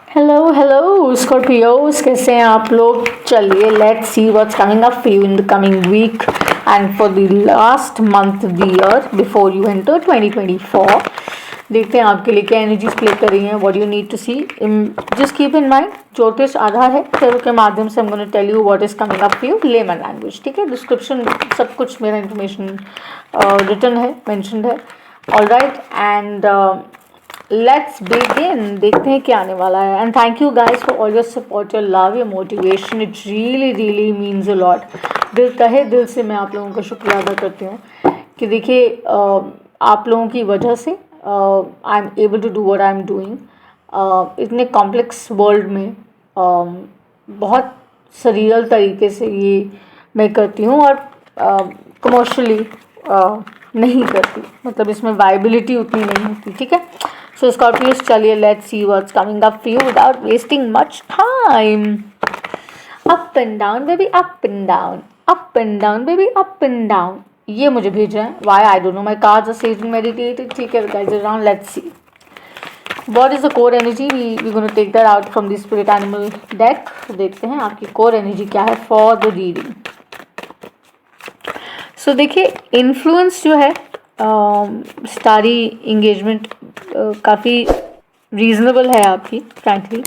Hello hello Scorpios, कैसे हैं आप लोग। चलिए let's see what's coming up for you in the coming week and for the last month of the year before you enter 2024। देखते हैं आपके लिए क्या एनर्जीज प्ले कर रही हैं। What you need to see, just keep in mind ज्योतिष आधार है, टैरो के माध्यम से हम gonna tell you what is coming up for you layman language. ठीक है, डिस्क्रिप्शन सब कुछ मेरा इन्फॉर्मेशन रिटन है, मैंशनड है। All right and let's begin. देखते हैं क्या आने वाला है। And thank you guys for all your support, your love, your motivation. It really really means a lot. तहे दिल से मैं आप लोगों का शुक्रिया अदा करती हूँ कि देखिए आप लोगों की वजह से I am able to do what I am doing. इतने कॉम्प्लेक्स वर्ल्ड में बहुत सरीरल तरीके से ये मैं करती हूँ और कमर्शियली नहीं करती, मतलब इसमें वाइबिलिटी उतनी नहीं होती। ठीक है, सो स्कॉर्पियोस चलिए let's see what's coming up for you without wasting much time. Up and down baby, up and down, up and down baby, up and down. ये मुझे भेज रहे हैं, why I don't know, my cards are saying meditated. ठीक है guys, around let's see what is the core energy. We gonna take that out from the spirit animal deck. देखते हैं आपकी कोर एनर्जी क्या है फॉर द रीडिंग। सो देखिए influence जो है स्टारी इंगेजमेंट काफ़ी रीजनेबल है आपकी, फ्रैंकली।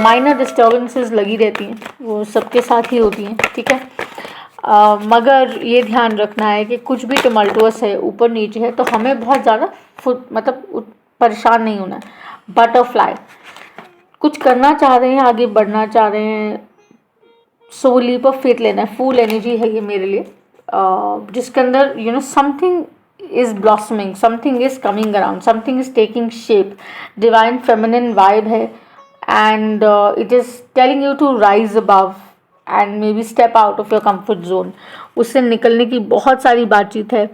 माइनर डिस्टर्बेंसेस लगी रहती हैं, वो सबके साथ ही होती हैं। ठीक है, मगर ये ध्यान रखना है कि कुछ भी टमल्टुअस है, ऊपर नीचे है, तो हमें बहुत ज़्यादा परेशान नहीं होना है। बटरफ्लाई कुछ करना चाह रहे हैं, आगे बढ़ना चाह रहे हैं, सो लीप ऑफ फेथ लेना है। फुल एनर्जी है ये मेरे लिए, जिसके अंदर you know something is blossoming, something is coming around, something is taking shape, divine feminine vibe है and it is telling you to rise above and maybe step out of your comfort zone। उससे निकलने की बहुत सारी बातचीत है।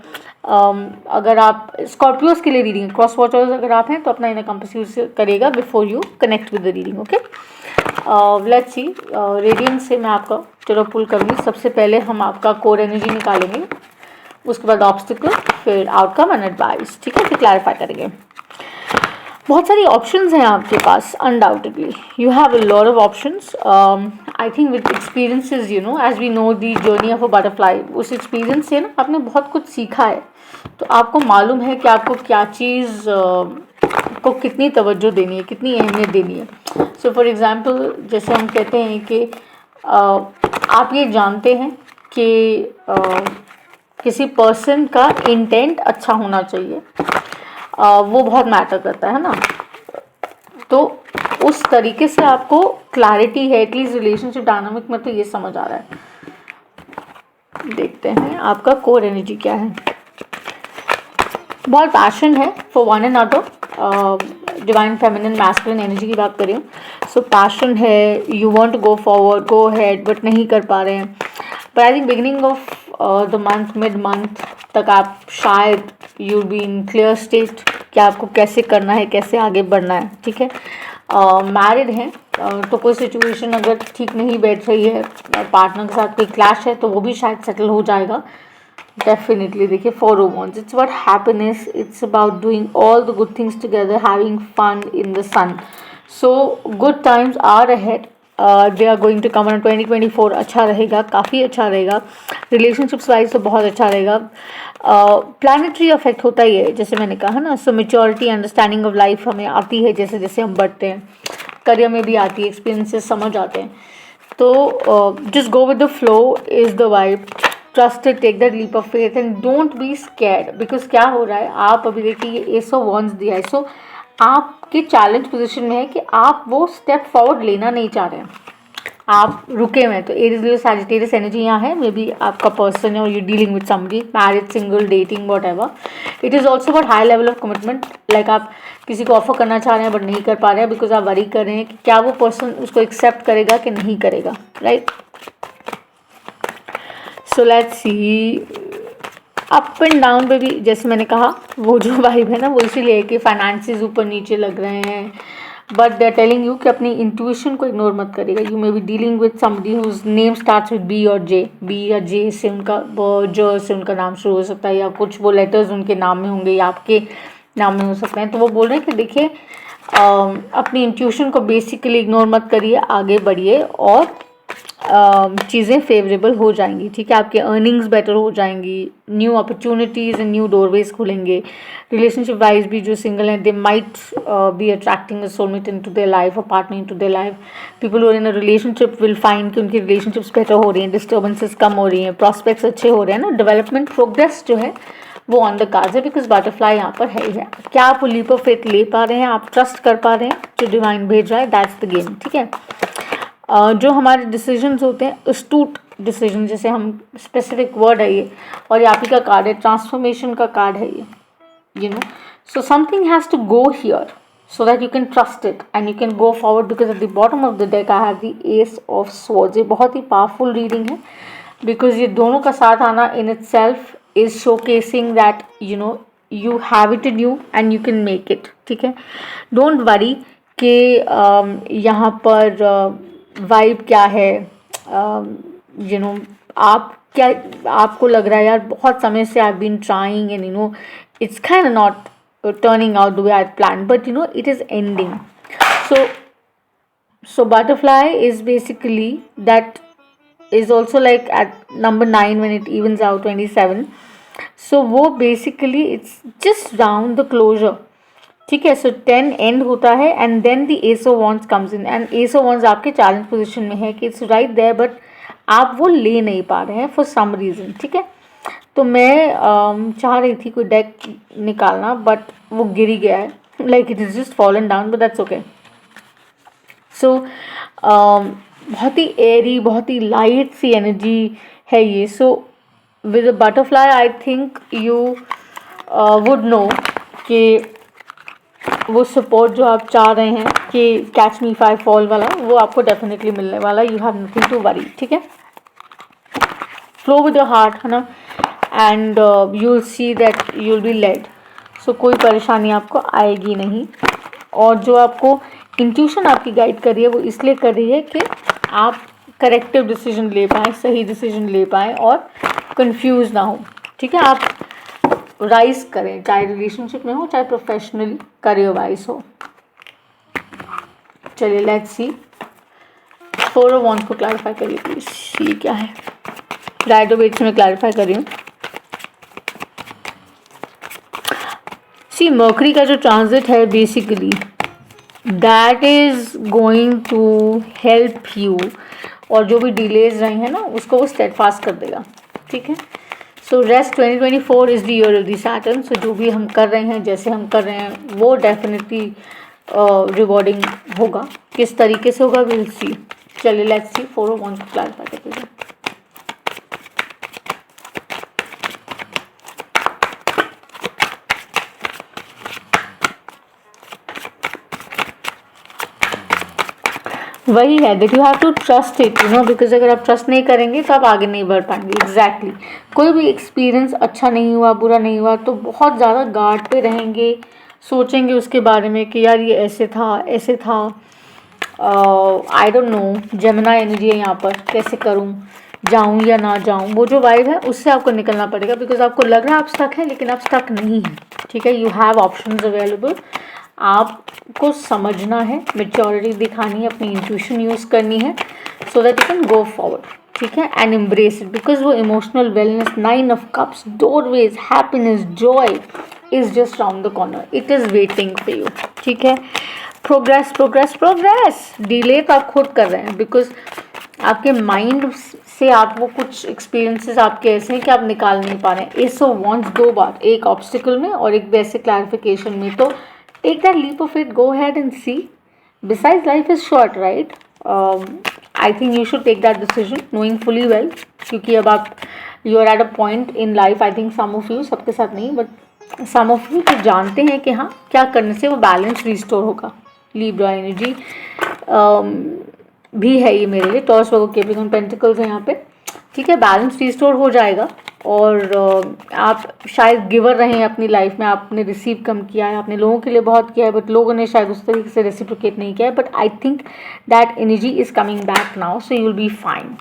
अगर आप स्कॉर्पियोस के लिए रीडिंग, क्रॉस वॉचर्स अगर आप हैं तो अपना इनर कंपास यूज करेगा before you connect with the reading. Okay, let's see radiance से मैं आपका चलो पुल करूँगी। सबसे पहले हम आपका कोर एनर्जी निकालेंगे, उसके बाद ऑब्स्टिकल, फिर आउटकम एंड एडवाइस। ठीक है, फिर क्लैरिफाई करेंगे। बहुत सारी ऑप्शंस हैं आपके पास, undoubtedly you have a lot of options. I think with experiences, you know, as we know the journey of a butterfly, उस एक्सपीरियंस से ना आपने बहुत कुछ सीखा है, तो आपको मालूम है कि आपको क्या चीज़ को कितनी तवज्जो देनी है, कितनी अहमियत देनी है। सो फॉर एग्ज़ाम्पल, जैसे हम कहते हैं कि आप ये जानते हैं कि किसी पर्सन का इंटेंट अच्छा होना चाहिए, वो बहुत मैटर करता है ना। तो उस तरीके से आपको क्लैरिटी है, एटलीस्ट रिलेशनशिप डायनामिक में तो ये समझ आ रहा है। देखते हैं आपका कोर एनर्जी क्या है। बहुत पैशन है for one and other, divine feminine masculine energy की बात करें। सो पैशन है, you want to go forward, go head, but नहीं कर पा रहे हैं। But I think beginning of the month, mid month तक आप शायद you be in clear state कि आपको कैसे करना है, कैसे आगे बढ़ना है। ठीक है, मैरिड हैं तो कोई सिचुएशन अगर ठीक नहीं बैठ रही है, पार्टनर के साथ कोई क्लैश है, तो वो भी शायद सेटल हो जाएगा डेफिनेटली। देखिए for romance, it's about happiness, it's about doing all the good things together, having fun in the sun. So good times are ahead, they are going to come on. 2024 अच्छा रहेगा, काफ़ी अच्छा रहेगा। Relationships wise तो बहुत अच्छा रहेगा। Planetary affect होता ही है, जैसे मैंने कहा ना। सो मेच्योरिटी, अंडरस्टैंडिंग ऑफ लाइफ हमें आती है जैसे जैसे हम बढ़ते हैं, करियर में भी आती है, एक्सपीरियंसेस समझ आते हैं। तो just go with the flow is the vibe. Trust it, take that leap of faith and don't be scared. Because क्या हो रहा है, आप अभी देखिए ये एस ऑफ वॉन्ड्स दिया है, सो आपके चैलेंज पोजीशन में है कि आप वो स्टेप फॉरवर्ड लेना नहीं चाह रहे हैं, आप रुके हुए हैं। तो एरिस सैजिटेरियस एनर्जी यहाँ है, मे बी आपका पर्सन है और you dealing with somebody, married, single, dating, what ever. It is also about high level of commitment, like आप किसी को ऑफर करना चाह रहे हैं बट नहीं कर पा रहे हैं बिकॉज आप वरी कर रहे हैं कि क्या वो पर्सन उसको एक्सेप्ट करेगा कि नहीं करेगा, right. So let's see up and down पे भी, जैसे मैंने कहा, वो जो वाइब है ना, वो इसीलिए है कि फाइनेंसेस ऊपर नीचे लग रहे हैं, but they are telling you कि अपनी इंट्यूशन को इग्नोर मत करिएगा। You may be dealing with somebody whose name starts with B और जे, बी या जे से उनका, ज से उनका नाम शुरू हो सकता है, या कुछ वो लेटर्स उनके नाम में होंगे या आपके नाम में हो सकते हैं। तो वो बोल रहे हैं कि देखिए अपनी इंट्यूशन को बेसिकली इग्नोर मत करिए, आगे बढ़िए और चीज़ें फेवरेबल हो जाएंगी, ठीक है। आपके अर्निंग्स बेटर हो जाएंगी, new opportunities and new doorways खुलेंगे। रिलेशनशिप वाइज भी जो सिंगल हैं, they might be attracting a soulmate into their life, a partner into their life. People who are in a relationship will find कि उनकी relationships better हो रही हैं, disturbances कम हो रही हैं, प्रॉस्पेक्ट्स अच्छे हो रहे हैं ना, डेवलपमेंट प्रोग्रेस जो है वो ऑन द कार्ड्स है, बिकॉज बटरफ्लाई यहाँ पर है ही है। क्या आप लीप ऑफ फेथ ले पा रहे हैं, आप ट्रस्ट कर पा रहे हैं जो डिवाइन भेज रहा है, दैट्स द गेम, ठीक है। जो हमारे डिसीजंस होते हैं, अस्तूट डिसीजन, जैसे हम स्पेसिफिक वर्ड है ये, और ये आप ही का कार्ड है, ट्रांसफॉर्मेशन का कार्ड है ये, you know. So something has to go here so that you can trust it and you can go forward, because at the bottom of the deck I have the Ace of Swords। ये बहुत ही powerful reading है, because ये दोनों का साथ आना in itself is showcasing that you know you have it in you and you can make it, ठीक है। don't worry कि यहाँ पर वाइब क्या है, यू नो आप क्या, आपको लग रहा है यार बहुत समय से I've been trying and you know it's kind of not turning out the way I planned, but you know it is ending। so butterfly is basically that is also like at number 9 when it evens out 27। so वो basically it's just round the closure, ठीक है। सो 10 end होता है and then the ace of wands comes in, and ace of wands आपके challenge position में है कि it's right there but आप वो ले नहीं पा रहे हैं फॉर सम रीज़न, ठीक है। तो मैं चाह रही थी कोई डेक निकालना, बट वो गिर ही गया है, like it is just fallen down, but that's okay. So बहुत ही एयरी, बहुत ही लाइट सी एनर्जी है ये। So with a butterfly I think you would know कि वो सपोर्ट जो आप चाह रहे हैं कि catch me if I fall वाला, वो आपको डेफिनेटली मिलने वाला। You have nothing to worry, ठीक है। फ्लो विद योर हार्ट, है ना, and you will see that you will be led. So कोई परेशानी आपको आएगी नहीं, और जो आपको इंट्यूशन आपकी गाइड कर रही है वो इसलिए कर रही है कि आप करेक्टिव डिसीजन ले पाएँ, सही डिसीजन ले पाएँ और कंफ्यूज ना हो, ठीक है। आप राइज करें, चाहे रिलेशनशिप में हो चाहे प्रोफेशनली करियर वाइज हो। चलिए लेट्स सी, 4 ऑफ वॉन्ड्स को क्लैरिफाई करिए प्लीज, ये क्या है। राइट ऑफ एट्स में क्लैरिफाई कर रही हूँ। सी मर्करी का जो ट्रांजिट है basically that is going to help you, और जो भी डिलेज रहे हैं ना उसको वो स्टेडफास्ट कर देगा, ठीक है। So rest 2024 is the year of the Saturn. So जो भी हम कर रहे हैं, जैसे हम कर रहे हैं, वो डेफिनेटली रिवॉर्डिंग होगा। किस तरीके से होगा विल सी। चलिए लेट्स सी, 4 ऑफ वॉन्ड्स को क्लैरिफाई करते हैं। वही है that you have to trust it, you know, because अगर आप ट्रस्ट नहीं करेंगे तो आप आगे नहीं बढ़ पाएंगे। एग्जैक्टली कोई भी एक्सपीरियंस अच्छा नहीं हुआ, बुरा नहीं हुआ, तो बहुत ज़्यादा गार्ड पे रहेंगे, सोचेंगे उसके बारे में कि यार ये ऐसे था, ऐसे था। आई डोंट नो, जेमिनी एनर्जी है यहाँ पर, कैसे करूँ, जाऊँ या ना जाऊँ, वो जो वाइब है उससे आपको निकलना पड़ेगा, बिकॉज आपको लग रहा है आप स्टक है, लेकिन आप स्टक नहीं है, ठीक है। You have options available. आपको समझना है, मेच्योरिटी दिखानी है, अपनी इंट्यूशन यूज़ करनी है, so that you can go forward, ठीक है, एंड एम्ब्रेस इट, बिकॉज वो emotional wellness, 9 of cups, doorways, happiness, Joy is just round the corner, it is waiting for you, ठीक है। प्रोग्रेस प्रोग्रेस प्रोग्रेस, डिले तो आप खुद कर रहे हैं, बिकॉज आपके माइंड से आप वो कुछ एक्सपीरियंसेस आपके ऐसे हैं कि आप निकाल नहीं पा रहे हैं। एस ऑफ वॉन्ड्स 2 बार, एक ऑब्स्टिकल में और एक वैसे क्लैरिफिकेशन में, तो take that leap of faith, go ahead and see. Besides, life is short, right? I think you should take that decision knowing fully well, क्योंकि अब आप you are at a point in life, I think some of you, सबके साथ नहीं, but some of you जो जानते हैं कि हाँ क्या करने से वो बैलेंस रिस्टोर होगा। लिब्रा एनर्जी भी है ये मेरे लिए, टॉर्च वर्गो केप्रिकॉर्न पेंटिकल्स है यहाँ पे, ठीक है। बैलेंस रिस्टोर हो जाएगा, और आप शायद गिवर रहे हैं अपनी लाइफ में, आपने रिसीव कम किया है, आपने लोगों के लिए बहुत किया है, बट लोगों ने शायद उस तरीके से रेसिप्रोकेट नहीं किया है, but I think that energy is coming back now, so you will be fine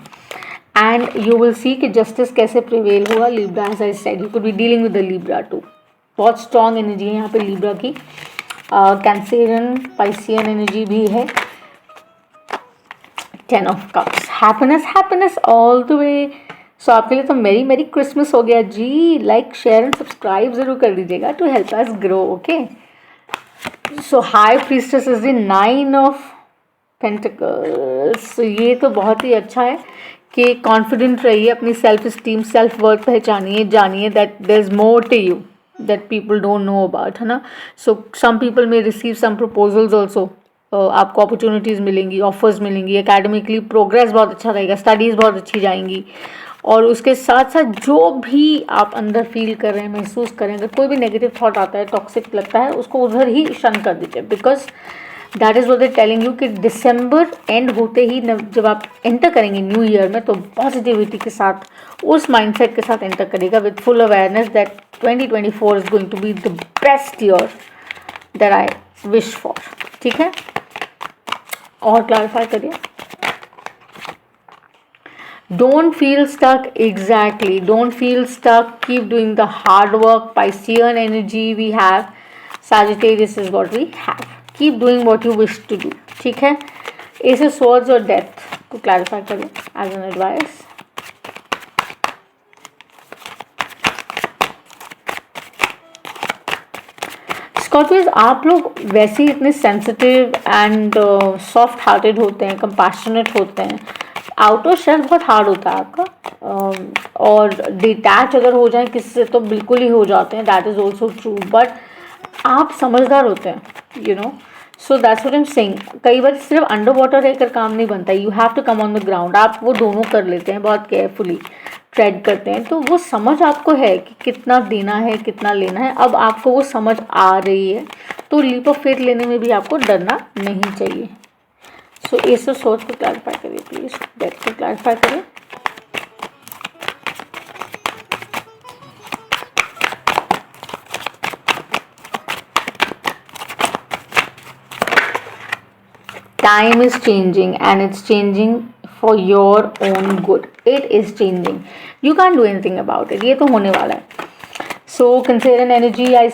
and you will see कि जस्टिस कैसे प्रिवेल होगा। Libra, as I said, you could be dealing with the Libra too, बहुत strong energy है यहाँ पे Libra की। Cancerian Piscean energy भी है। 10 of cups, happiness happiness all the way. So आपके लिए तो मेरी मेरी क्रिसमस हो गया जी। लाइक शेयर एंड सब्सक्राइब ज़रूर कर दीजिएगा to help us grow. Okay, so high priestess is the 9 of pentacles. ये तो बहुत ही अच्छा है कि कॉन्फिडेंट रहिए, अपनी सेल्फ स्टीम सेल्फ वर्थ पहचानिए, जानिए that there is more to you that people don't know about, है ना। So some people may receive some proposals also, आपको अपॉर्चुनिटीज़ मिलेंगी, ऑफर्स मिलेंगी, एकेडमिकली प्रोग्रेस बहुत अच्छा रहेगा, स्टडीज़ बहुत अच्छी जाएंगी। और उसके साथ साथ जो भी आप अंदर फील कर रहे हैं, महसूस करें, अगर कोई भी नेगेटिव थॉट आता है, टॉक्सिक लगता है, उसको उधर ही शन कर दीजिए, because that is what they telling you कि दिसंबर एंड होते ही जब आप एंटर करेंगे न्यू ईयर में, तो पॉजिटिविटी के साथ, उस माइंडसेट के साथ एंटर करेगा with full awareness that 2024 is going to be the best year that I wish for. ठीक है, और क्लैरिफाई करिए। Don't feel stuck, exactly. Don't feel stuck. Keep doing the hard work. Piscean energy we have. Sagittarius is what we have. Keep doing what you wish to do. ठीक है, Ace of Swords और Death को clarify करें as an advice. Scorpios, आप लोग वैसे ही इतने sensitive and soft hearted होते हैं, कंपैशनेट होते हैं। आउटर शेल बहुत हार्ड होता है आपका, और डिटैच अगर हो जाए किसी से तो बिल्कुल ही हो जाते हैं, that is also true. But आप समझदार होते हैं, you know, so that's what I am saying. कई बार सिर्फ अंडर वाटर रहकर काम नहीं बनता, you have to come on the ground. आप वो दोनों कर लेते हैं, बहुत केयरफुली ट्रेड करते हैं, तो वो समझ आपको है कि कितना देना है, कितना लेना है। अब आपको वो समझ आ रही है, तो लीप ऑफ फेथ लेने में भी आपको डरना नहीं चाहिए। सो एस ऑफ सोर्स को क्लैरिफाई करिए प्लीज, डेथ को क्लैरिफाई करिए। Time is changing and it's changing for your own good. It is changing. You can't do anything about it. ये तो होने वाला है. So Cancerian energy I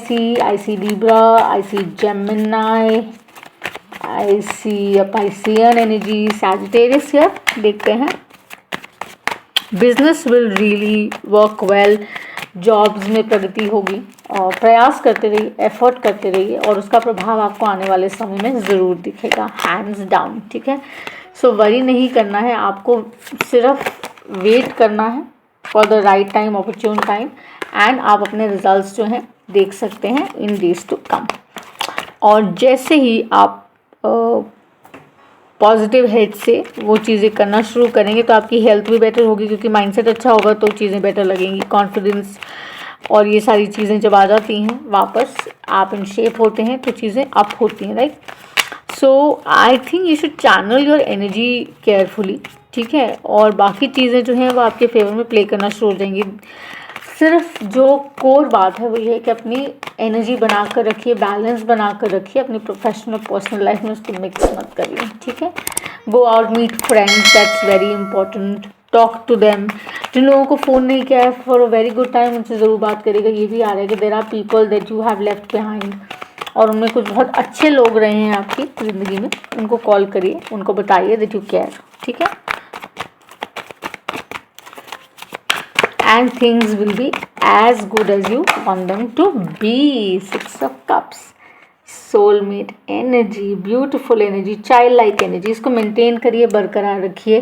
see Libra, I see Gemini, I see a Piscean energy, Sagittarius here. देखते हैं. Business will really work well. Jobs में प्रगति होगी, और प्रयास करते रहिए, एफर्ट करते रहिए, और उसका प्रभाव आपको आने वाले समय में ज़रूर दिखेगा, हैंड्स डाउन। ठीक है, सो वरी नहीं करना है आपको, सिर्फ वेट करना है for the right time, opportune time, and आप अपने रिजल्ट्स जो हैं देख सकते हैं इन डेज टू कम। और जैसे ही आप पॉजिटिव हेड से वो चीज़ें करना शुरू करेंगे तो आपकी हेल्थ भी बेटर होगी, क्योंकि माइंडसेट अच्छा होगा तो चीज़ें बेटर लगेंगी। कॉन्फिडेंस और ये सारी चीज़ें जब आ जाती हैं वापस, आप इन शेप होते हैं तो चीज़ें अप होती हैं, right. So I think you should channel your energy carefully. ठीक है, और बाकी चीज़ें जो हैं वो आपके फेवर में प्ले करना शुरू हो जाएंगी। सिर्फ जो कोर बात है वो ये है कि अपनी एनर्जी बना कर रखिए, बैलेंस बना कर रखिए, अपनी प्रोफेशनल पर्सनल लाइफ में उसको मिक्स मत करिए। ठीक है, go out, meet friends, that's very important, talk to them. जिन लोगों को फ़ोन नहीं किया है for a very good time, उनसे ज़रूर बात करिएगा। ये भी आ रहा है कि there are people that you have left behind, और उनमें कुछ बहुत अच्छे लोग रहे हैं आपकी ज़िंदगी में, उनको कॉल करिए, उनको बताइए दैट यू केयर। ठीक है, and things will be as good as you want them to be. 6 of cups, soulmate energy, beautiful energy, childlike energy, इसको मेंटेन करिए, बरकरार रखिए।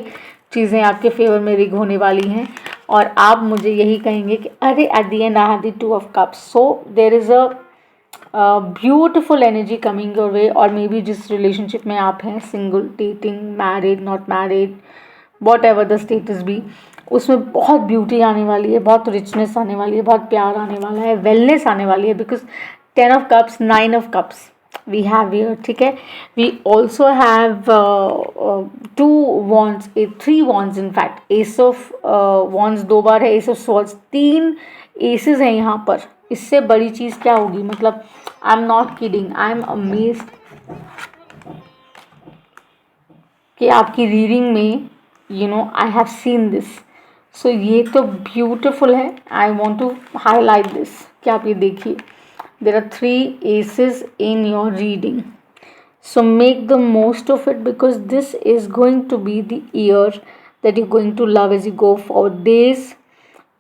चीज़ें आपके फेवर में रिग होने वाली हैं, और आप मुझे यही कहेंगे कि अरे at the end I have the 2 of cups, so there is a beautiful energy coming your way. और मे बी जिस रिलेशनशिप में आप हैं, single, dating, married, not married, whatever the status be, उसमें बहुत ब्यूटी आने वाली है, बहुत रिचनेस आने वाली है, बहुत प्यार आने वाला है, वेलनेस आने वाली है, because 10 of cups, 9 of cups we have here. ठीक है, we also have 2 wands, 3 wands in fact, ace of wands 2 बार है, ace of swords 3 एसेस हैं यहाँ पर। इससे बड़ी चीज़ क्या होगी, मतलब I am not kidding, I am amazed कि आपकी रीडिंग में you know I have seen this. So ये तो ब्यूटिफुल है, I want to highlight this कि आप ये देखिए, there are 3 aces in your reading. So make the most of it, because this is going to be the year that you're going to love as you go forward. Days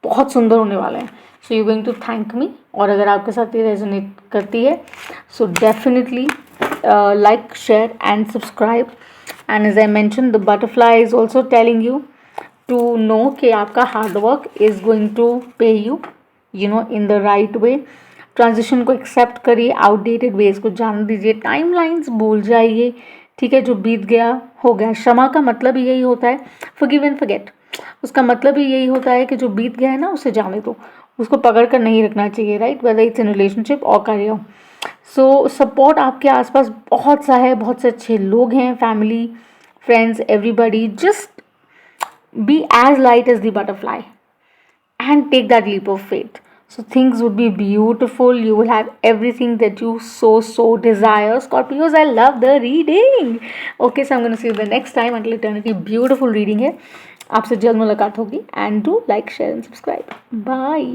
बहुत सुंदर होने वाले हैं. So you going to thank me. और अगर आपके साथ ये रेजोनेट करती है, so definitely like, share and subscribe. And as I mentioned, the butterfly is also telling you to know कि आपका hard work is going to pay you, you know, in the right way. Transition को accept करिए, outdated veg को जान दीजिए, timelines भूल जाइए. ठीक है, जो बीत गया हो गया. क्षमा का मतलब ही यही होता है, फॉरगिव एंड फॉरगेट. उसका मतलब ही यही होता है कि जो बीत गया है ना, उसे जाने दो, उसको पकड़ कर नहीं रखना चाहिए. Right, whether it's in relationship और करियर. सो सपोर्ट आपके आसपास बहुत सा है, बहुत से अच्छे लोग हैं, family, friends, everybody. Just be as light as the butterfly and take that leap of faith. So things would be beautiful. You will have everything that you so desire. Scorpios, I love the reading. Okay, so I'm going to see you the next time. Until eternity, beautiful reading है. आपसे जल्द मुलाकात होगी. And do like, share and subscribe. Bye.